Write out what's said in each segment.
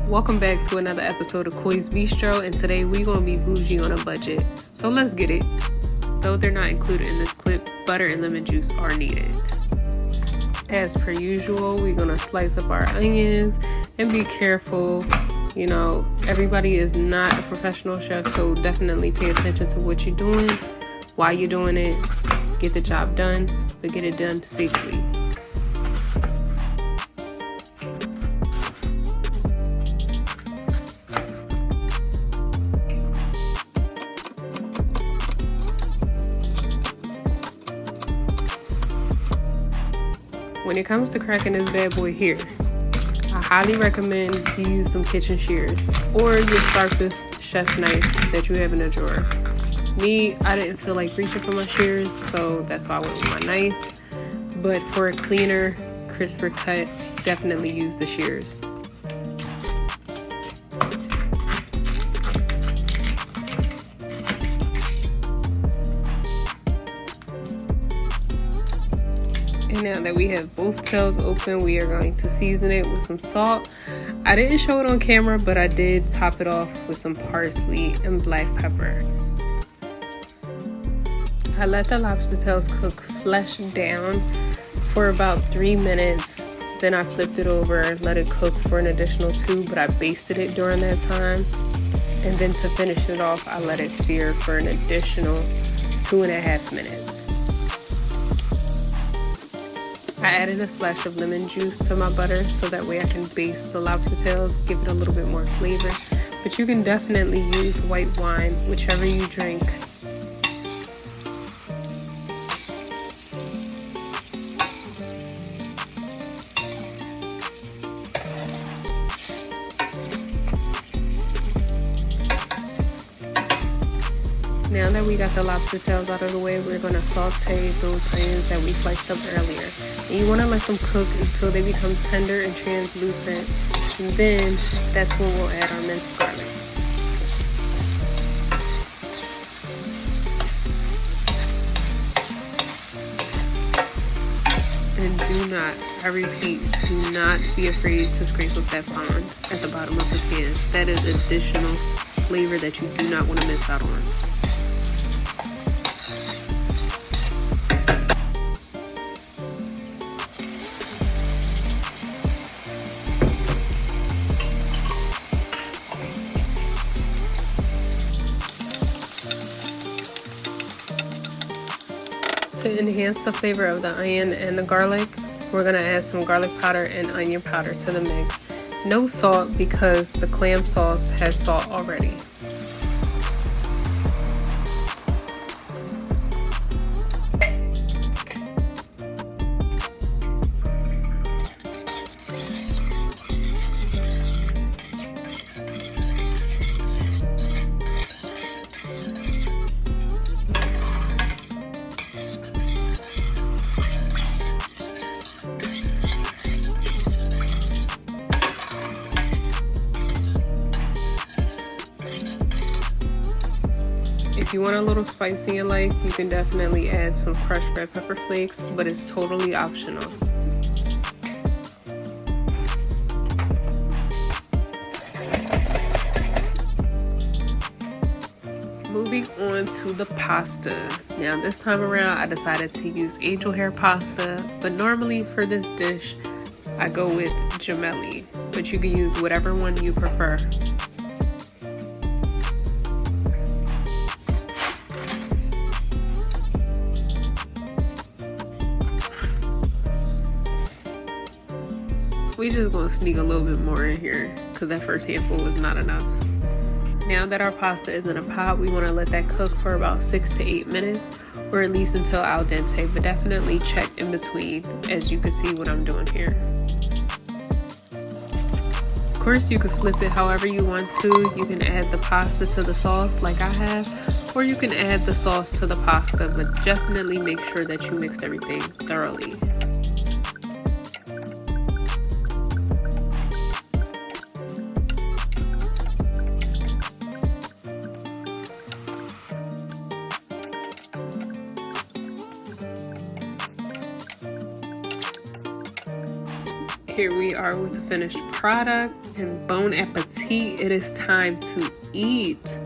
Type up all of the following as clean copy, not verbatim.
Welcome back to another episode of Koi's Bistro, and today we're going to be bougie on a budget. So let's get it. Though they're not included in this clip, butter and lemon juice are needed. As per usual, we're going to slice up our onions and be careful. You know, everybody is not a professional chef, so definitely pay attention to what you're doing, why you're doing it. Get the job done, but get it done safely. When it comes to cracking this bad boy here, I highly recommend you use some kitchen shears or your sharpest chef knife that you have in a drawer. Me, I didn't feel like reaching for my shears, so that's why I went with my knife. But for a cleaner, crisper cut, definitely use the shears. And now that we have both tails open, we are going to season it with some salt. I didn't show it on camera, but I did top it off with some parsley and black pepper. I let the lobster tails cook flesh down for about 3 minutes. Then I flipped it over, let it cook for an additional 2, but I basted it during that time. And then to finish it off, I let it sear for an additional 2.5 minutes. I added a splash of lemon juice to my butter so that way I can baste the lobster tails, give it a little bit more flavor. But you can definitely use white wine, whichever you drink. Now that we got the lobster tails out of the way, we're going to saute those onions that we sliced up earlier. And you want to let them cook until they become tender and translucent. And then that's when we'll add our minced garlic. And do not, I repeat, do not be afraid to scrape up that pond at the bottom of the pan. That is additional flavor that you do not want to miss out on. To enhance the flavor of the onion and the garlic, we're going to add some garlic powder and onion powder to the mix. No salt because the clam sauce has salt already. If you want a little spice in your life, you can definitely add some crushed red pepper flakes, but it's totally optional. Moving on to the pasta. Now this time around, I decided to use angel hair pasta, but normally for this dish, I go with gemelli, but you can use whatever one you prefer. We just gonna sneak a little bit more in here because that first handful was not enough. Now that our pasta is in a pot, we want to let that cook for about 6 to 8 minutes, or at least until al dente, but definitely check in between, as you can see what I'm doing here. Of course, you could flip it however you want to. You can add the pasta to the sauce like I have, or you can add the sauce to the pasta, but definitely make sure that you mix everything thoroughly. Here we are with the finished product, and bon appetit, it is time to eat.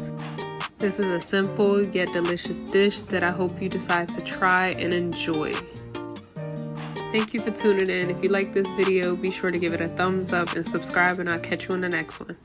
This is a simple yet delicious dish that I hope you decide to try and enjoy. Thank you for tuning in. If you like this video, be sure to give it a thumbs up and subscribe, and I'll catch you in the next one.